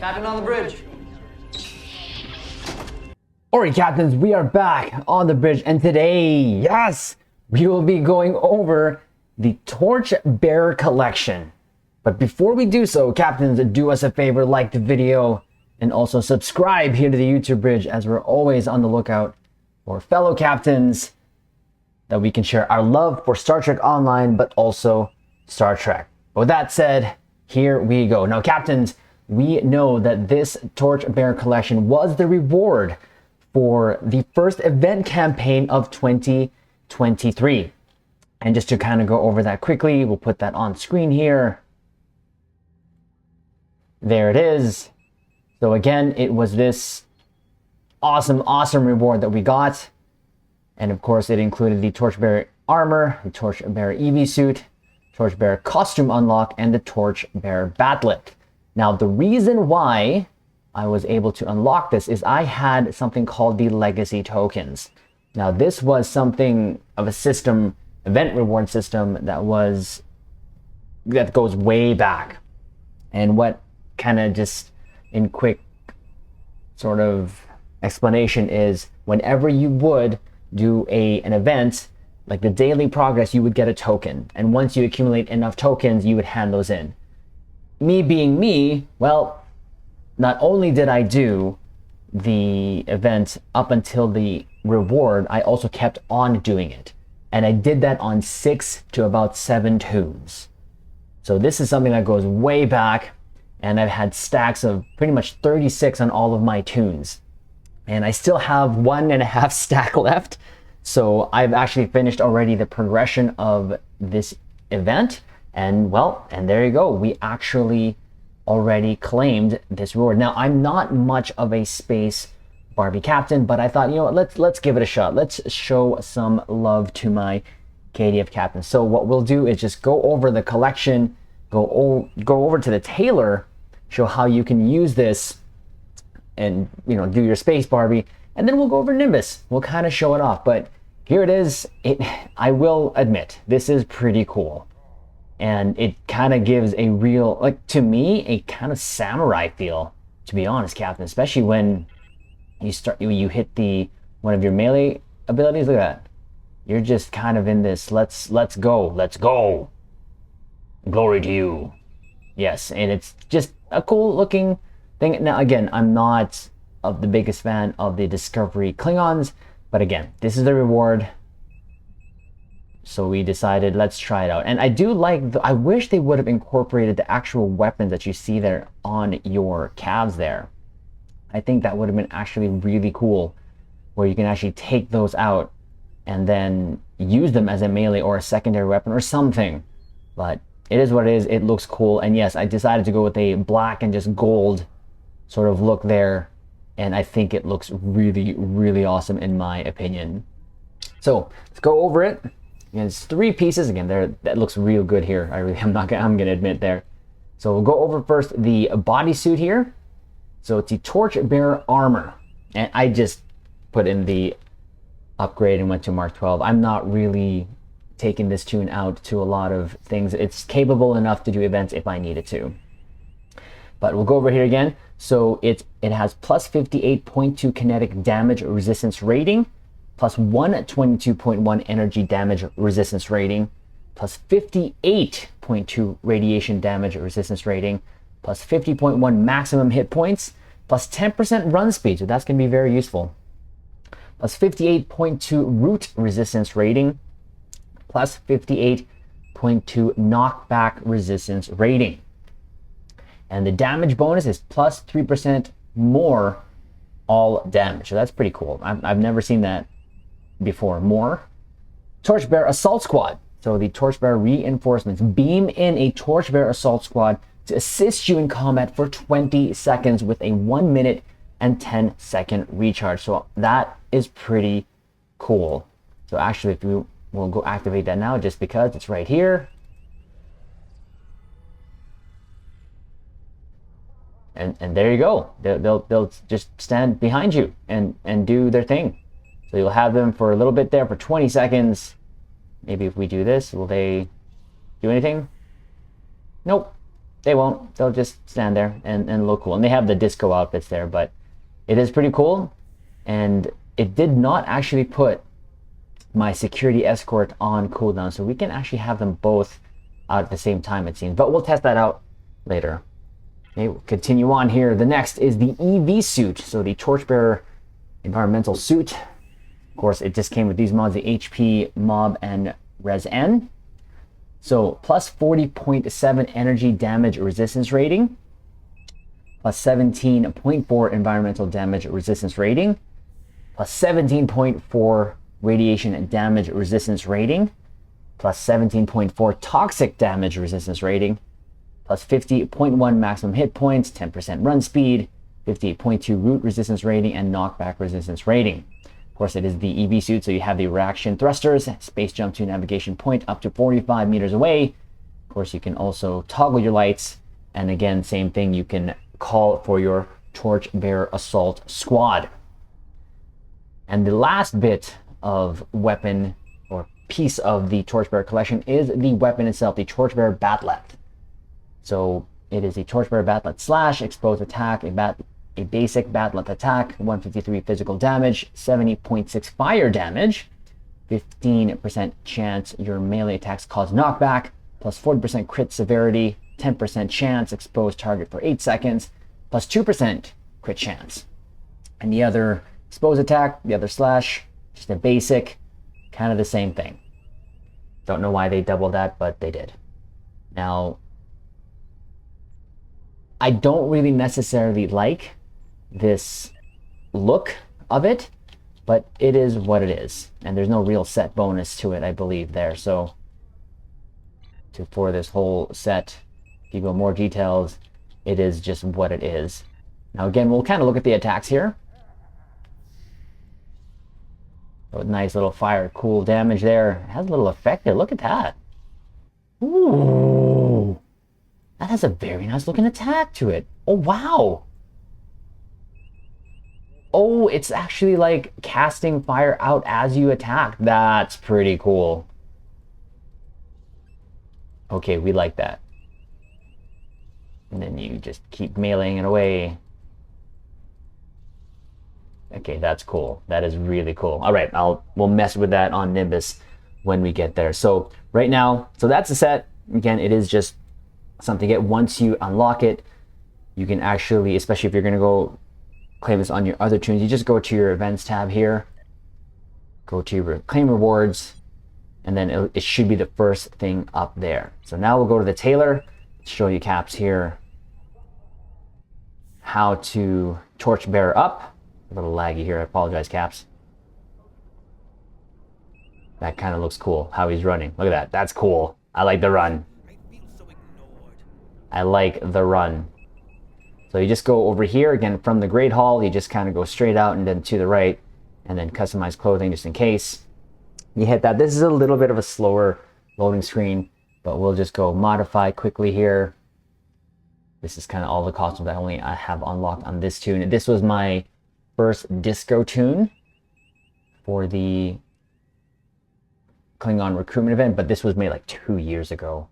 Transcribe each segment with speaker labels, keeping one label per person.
Speaker 1: Captain on the bridge.
Speaker 2: Alright, captains, we are back on the bridge, and today, yes, we will be going over the Torchbearer collection. But before we do so, captains, do us a favor, like the video, and also subscribe here to the YouTube bridge, as we're always on the lookout for fellow captains that we can share our love for Star Trek Online, but also Star Trek. But with that said, here we go. Now, captains, we know that this Torchbearer collection was the reward for the first event campaign of 2023. And just to kind of go over that quickly, we'll put that on screen here. There it is. So again, it was this awesome reward that we got. And of course, it included the Torchbearer armor, the Torchbearer EV suit, Torchbearer costume unlock, and the Torchbearer batlet. Now, the reason why I was able to unlock this is I had something called the legacy tokens. Now, this was something of a system, event reward system that goes way back. And what kind of just in quick sort of explanation is, whenever you would do an event like the daily progress, you would get a token, and once you accumulate enough tokens, you would hand those in. Me being me, well, not only did I do the event up until the reward, I also kept on doing it, and I did that on 6 to about 7 tunes. So this is something that goes way back, and I've had stacks of pretty much 36 on all of my tunes. And I still have 1.5 stack left. So I've actually finished already the progression of this event. And well, and there you go. We actually already claimed this reward. Now, I'm not much of a space Barbie captain, but I thought, you know what, let's give it a shot. Let's show some love to my KDF captain. So what we'll do is just go over the collection, go over to the tailor, show how you can use this, and do your space Barbie, and then we'll go over Nimbus. We'll kind of show it off, but here it is. I will admit, this is pretty cool, and it kind of gives a real, like, to me, a kind of samurai feel, to be honest, captain, especially when you hit one of your melee abilities. Look at that. You're just kind of in this let's go, glory to you. Yes, and it's just a cool looking thing. Now, again, I'm not of the biggest fan of the Discovery Klingons, but again, this is the reward. So we decided, let's try it out. And I do like, I wish they would have incorporated the actual weapons that you see there on your calves there. I think that would have been actually really cool, where you can actually take those out and then use them as a melee or a secondary weapon or something. But it is what it is. It looks cool. And yes, I decided to go with a black and just gold sort of look there. And I think it looks really awesome in my opinion. So let's go over it. And it's 3 pieces again. That looks real good here. I'm gonna admit there. So we'll go over first the bodysuit here. So it's the Torchbearer armor, and I just put in the upgrade and went to Mark 12. I'm not really taking this tune out to a lot of things. It's capable enough to do events if I needed to. But we'll go over here again. So it has plus 58.2 kinetic damage resistance rating, plus 122.1 energy damage resistance rating, plus 58.2 radiation damage resistance rating, plus 50.1 maximum hit points, plus 10% run speed, so that's going to be very useful, plus 58.2 root resistance rating, plus 58.2 knockback resistance rating. And the damage bonus is plus 3% more all damage, so that's pretty cool. I've never seen that before. More Torchbearer Assault Squad. So the Torchbearer reinforcements beam in a Torchbearer Assault Squad to assist you in combat for 20 seconds with a 1 minute and 10-second recharge. So that is pretty cool. So actually, if we'll go activate that now, just because it's right here. And there you go. They'll just stand behind you and do their thing. So you'll have them for a little bit there for 20 seconds. Maybe if we do this, will they do anything? Nope. they won't. They'll just stand there and look cool. And they have the disco outfits there, but it is pretty cool. And it did not actually put my security escort on cooldown, so we can actually have them both out at the same time, it seems. But we'll test that out later. Okay, we'll continue on here. The next is the EV suit, so the Torchbearer environmental suit. Of course, it just came with these mods, the HP, Mob, and Res N. So plus 40.7 energy damage resistance rating, plus 17.4 environmental damage resistance rating, plus 17.4 radiation and damage resistance rating, plus 17.4 toxic damage resistance rating, plus 50.1 maximum hit points, 10% run speed, 58.2 root resistance rating, and knockback resistance rating. Of course, it is the EV suit, so you have the reaction thrusters, space jump to navigation point up to 45 meters away. Of course, you can also toggle your lights, and again, same thing, you can call for your Torchbearer Assault Squad. And the last bit of weapon or piece of the Torchbearer collection is the weapon itself, the Torchbearer Batlet. So it is a Torchbearer Batlet slash exposed attack, a basic Batlet attack, 153 physical damage, 70.6 fire damage, 15% chance your melee attacks cause knockback, plus 40% crit severity, 10% chance expose target for 8 seconds, plus 2% crit chance. And the other expose attack, the other slash, just a basic, kind of the same thing. Don't know why they doubled that, but they did. Now, I don't really necessarily like this look of it, but it is what it is. And there's no real set bonus to it, I believe, there. So for this whole set, if you go more details, it is just what it is. Now again, we'll kind of look at the attacks here. So nice little fire, cool damage there. It has a little effect there. Look at that. Ooh. That has a very nice looking attack to it. Oh, wow. Oh, it's actually like casting fire out as you attack. That's pretty cool. Okay, we like that. And then you just keep meleeing it away. Okay, that's cool. That is really cool. All right, we'll mess with that on Nimbus when we get there. So right now, so that's the set. Again, it is just something to get. Once you unlock it, you can actually, especially if you're going to go claim this on your other tunes, you just go to your events tab here, go to your claim rewards, and then it should be the first thing up there. So now we'll go to the tailor, show you Caps here how to Torchbearer up. A little laggy here, I apologize, Caps. That kind of looks cool, how he's running. Look at that, that's cool. I like the run. I like the run. So you just go over here, again, from the Great Hall, you just kind of go straight out and then to the right, and then customize clothing just in case. You hit that. This is a little bit of a slower loading screen, but we'll just go modify quickly here. This is kind of all the costumes I have unlocked on this tune. This was my first disco tune for the Klingon recruitment event, but this was made like 2 years ago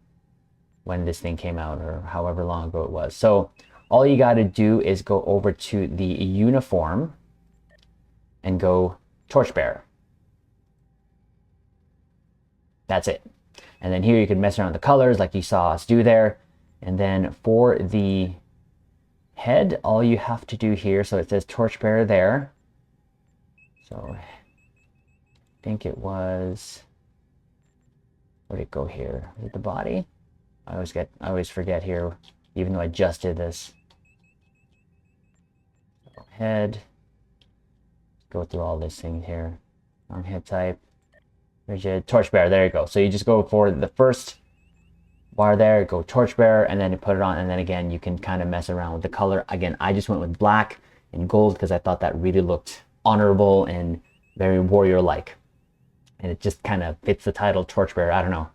Speaker 2: when this thing came out, or however long ago it was. So all you got to do is go over to the uniform and go Torchbearer. That's it. And then here you can mess around with the colors like you saw us do there. And then for the head, all you have to do here, so it says Torchbearer there. So I think it was, where'd it go here? Is it the body? I always forget here, even though I just did this. So head, go through all these things here. Head type, rigid, Torchbearer, there you go. So you just go for the first bar there, go Torchbearer, and then you put it on, and then again, you can kind of mess around with the color. Again, I just went with black and gold because I thought that really looked honorable and very warrior-like. And it just kind of fits the title Torchbearer, I don't know.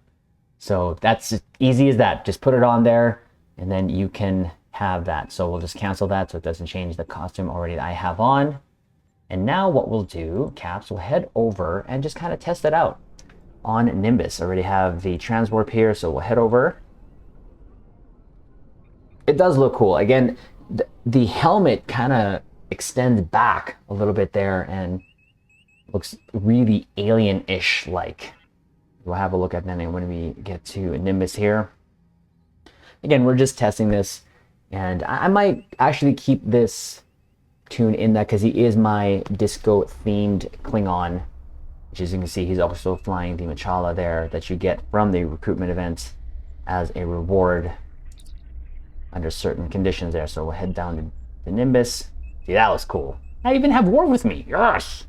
Speaker 2: So that's as easy as that. Just put it on there, and then you can have that. So we'll just cancel that so it doesn't change the costume already that I have on. And now what we'll do, Caps, we'll head over and just kind of test it out on Nimbus. I already have the transwarp here, so we'll head over. It does look cool. Again, the helmet kind of extends back a little bit there and looks really alien-ish like. We'll have a look at that when we get to Nimbus here. Again, we're just testing this, and I might actually keep this tune in that because he is my disco-themed Klingon. Which, as you can see, he's also flying the Machala there that you get from the recruitment event as a reward under certain conditions there. So we'll head down to the Nimbus. See, that was cool. I even have War with me. Yes!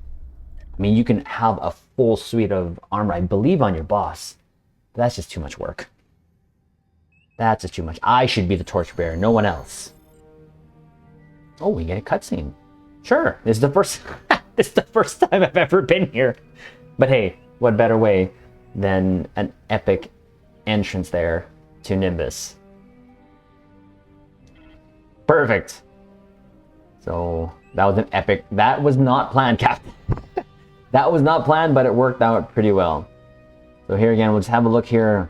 Speaker 2: I mean, you can have a full suite of armor, I believe, on your boss. But that's just too much work. That's just too much. I should be the torchbearer, no one else. Oh, we get a cutscene. Sure, this is the first this is the first time I've ever been here. But hey, what better way than an epic entrance there to Nimbus. Perfect. So that was an epic. That was not planned, Captain. That was not planned, but it worked out pretty well. So here again, we'll just have a look here.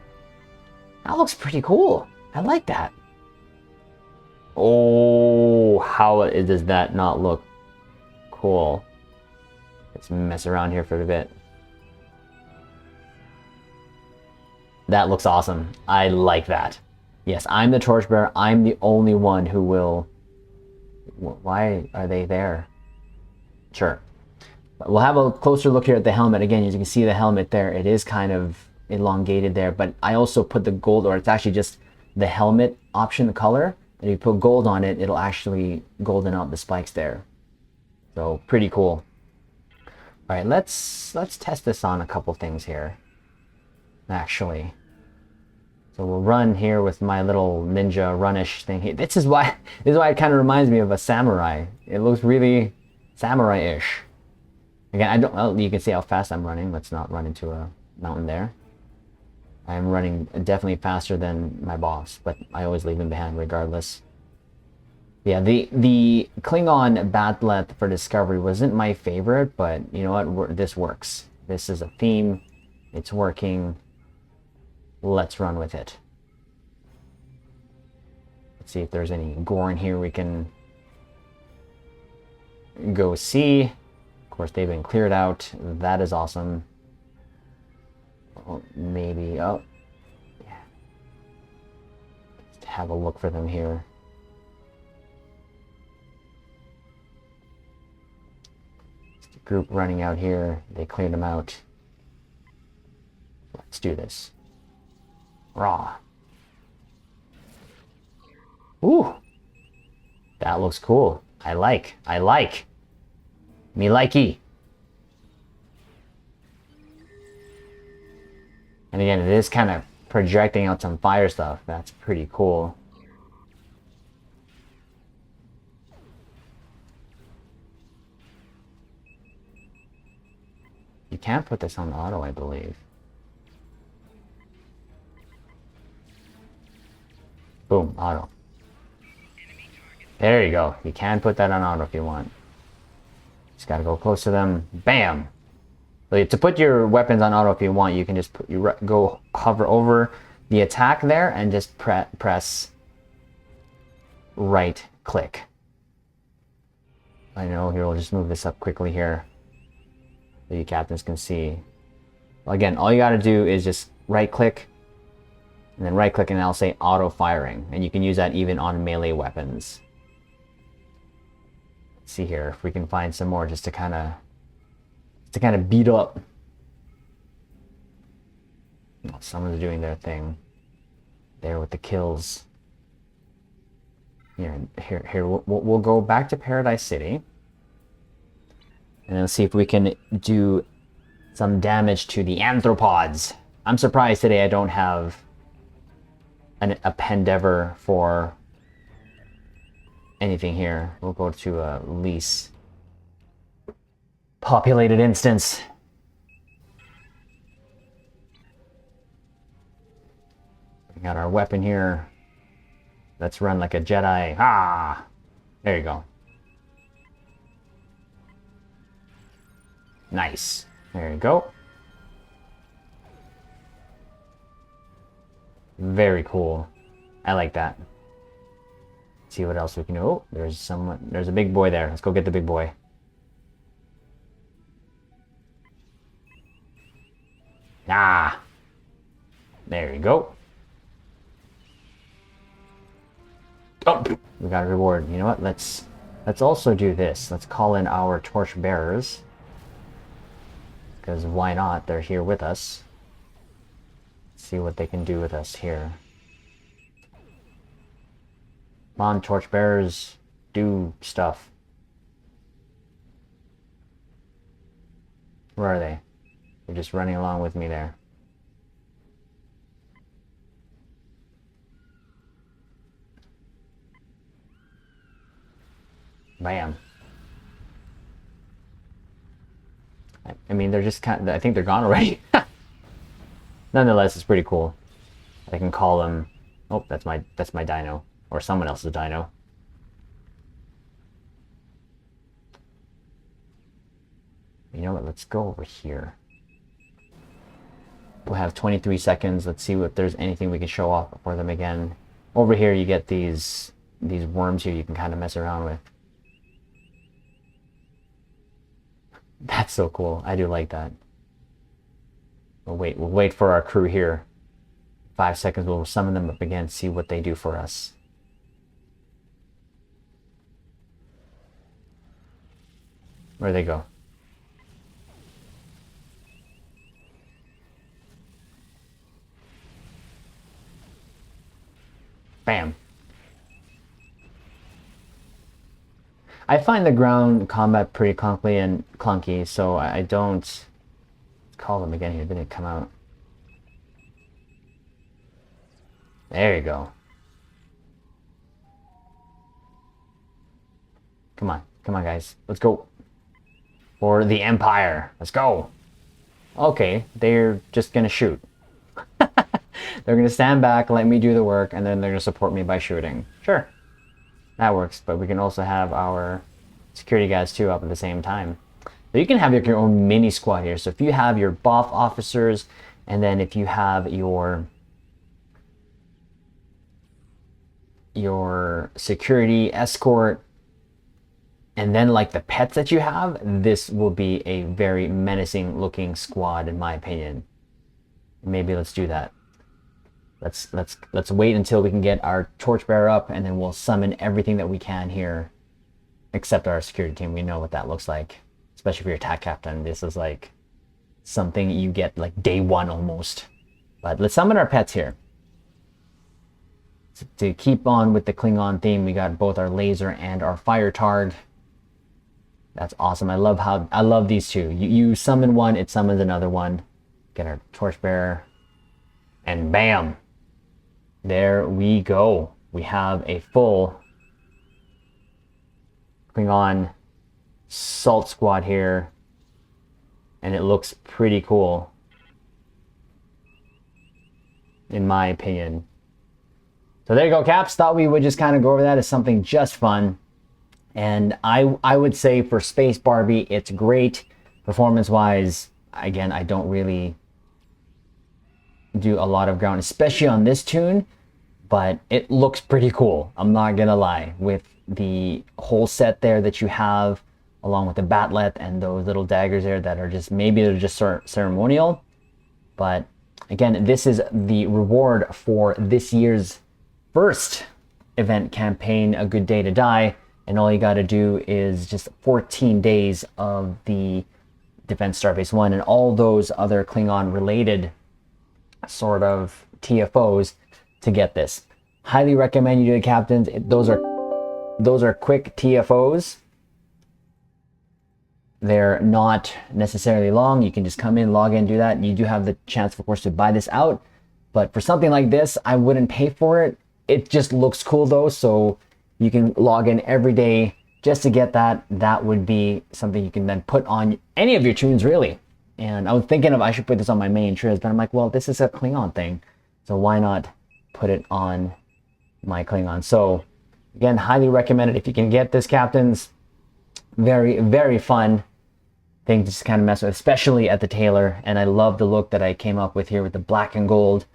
Speaker 2: That looks pretty cool. I like that. Oh, how does that not look cool? Let's mess around here for a bit. That looks awesome. I like that. Yes, I'm the torchbearer. I'm the only one who will... Why are they there? Sure. We'll have a closer look here at the helmet. Again, as you can see the helmet there, it is kind of elongated there, but I also put the gold, or it's actually just the helmet option, the color. And if you put gold on it, it'll actually golden out the spikes there. So pretty cool. All right, let's test this on a couple things here. Actually, so we'll run here with my little ninja runish thing here. This is why it kind of reminds me of a samurai. It looks really samurai-ish. Again, I don't. Well, you can see how fast I'm running. Let's not run into a mountain there. I'm running definitely faster than my boss, but I always leave him behind regardless. Yeah, the Klingon Bat'leth for Discovery wasn't my favorite, but you know what? This works. This is a theme. It's working. Let's run with it. Let's see if there's any gore in here we can go see. Of course, they've been cleared out. That is awesome. Oh, maybe. Oh, yeah. Let's have a look for them here. Just a group running out here. They cleared them out. Let's do this. Raw. Ooh. That looks cool. I like. Me likey. And again, it is kind of projecting out some fire stuff. That's pretty cool. You can't put this on auto, I believe. Boom, auto. There you go. You can put that on auto if you want. Just gotta go close to them. Bam! So to put your weapons on auto if you want, you can just go hover over the attack there and just press right click. I know, here we'll just move this up quickly here so you captains can see. Well, again, all you gotta do is just right click and then right click and I'll say auto firing, and you can use that even on melee weapons. Let's see here if we can find some more just to kind of beat up. Oh, someone's doing their thing there with the kills. Here we'll go back to Paradise City and then see if we can do some damage to the anthropods. I'm surprised today I don't have a pendever for anything here. We'll go to a least populated instance. We got our weapon here. Let's run like a Jedi. Ah! There you go. Nice. There you go. Very cool. I like that. see what else we can do. Oh, there's someone. There's a big boy there. Let's go get the big boy. Ah, there you go. Oh, we got a reward. You know what? Let's also do this. Let's call in our torchbearers, because why not? They're here with us. Let's see what they can do with us here. Come on, torchbearers, do stuff. Where are they? They're just running along with me there. Bam. I mean, they're just kind of, I think they're gone already. Nonetheless, it's pretty cool. I can call them. Oh, that's my dino, or someone else's dino. You know what? Let's go over here. We'll have 23 seconds. Let's see if there's anything we can show off for them again. Over here, you get these worms here you can kind of mess around with. That's so cool. I do like that. We'll wait for our crew here. 5 seconds, we'll summon them up again, see what they do for us. Where'd they go? Bam. I find the ground combat pretty clunky, so I don't call them again here. Didn't it come out? There you go. Come on, guys. Let's go for the Empire. Let's go. Okay, they're just gonna shoot. They're gonna stand back, let me do the work, and then they're gonna support me by shooting. Sure. That works, but we can also have our security guys too up at the same time. So you can have your own mini squad here. So if you have your buff officers, and then if you have your security escort, and then like the pets that you have, this will be a very menacing looking squad in my opinion. Maybe let's do that. Let's wait until we can get our torchbearer up, and then we'll summon everything that we can here, except our security team. We know what that looks like, especially for your attack captain. This is like something you get like day one almost. But let's summon our pets here. To keep on with the Klingon theme, we got both our laser and our fire targ. That's awesome. I love these two. You summon one, it summons another one. Get our torchbearer, and bam. There we go. We have a full Klingon salt squad here, and it looks pretty cool, in my opinion. So there you go, Caps. Thought we would just kind of go over that as something just fun. And I would say for Space Barbie, it's great. Performance-wise, again, I don't really do a lot of ground, especially on this tune, but it looks pretty cool. I'm not gonna lie. With the whole set there that you have, along with the batlet and those little daggers there that are just, maybe they're just ceremonial. But again, this is the reward for this year's first event campaign, A Good Day to Die. And all you got to do is just 14 days of the Defense Starbase 1 and all those other Klingon related sort of TFOs to get this. Highly recommend you do the captains. Those are quick TFOs. They're not necessarily long. You can just come in, log in, do that. You do have the chance, of course, to buy this out. But for something like this, I wouldn't pay for it. It just looks cool though, so you can log in every day just to get that. That would be something you can then put on any of your tunes, really. And I was thinking of, I should put this on my main triz, but I'm like, well, this is a Klingon thing, so why not put it on my Klingon? So again, highly recommend it if you can get this, captains. Very, very fun thing to just kind of mess with, especially at the tailor. And I love the look that I came up with here with the black and gold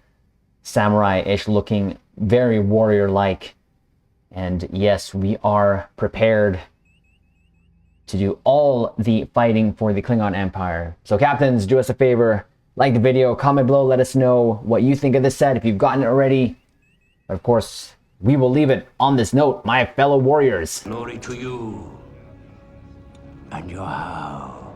Speaker 2: samurai-ish looking, very warrior-like And yes, we are prepared to do all the fighting for the Klingon Empire. So captains, do us a favor, like the video, comment below, let us know what you think of this set if you've gotten it already. Of course, we will leave it on this note, my fellow warriors.
Speaker 1: Glory to you and your house.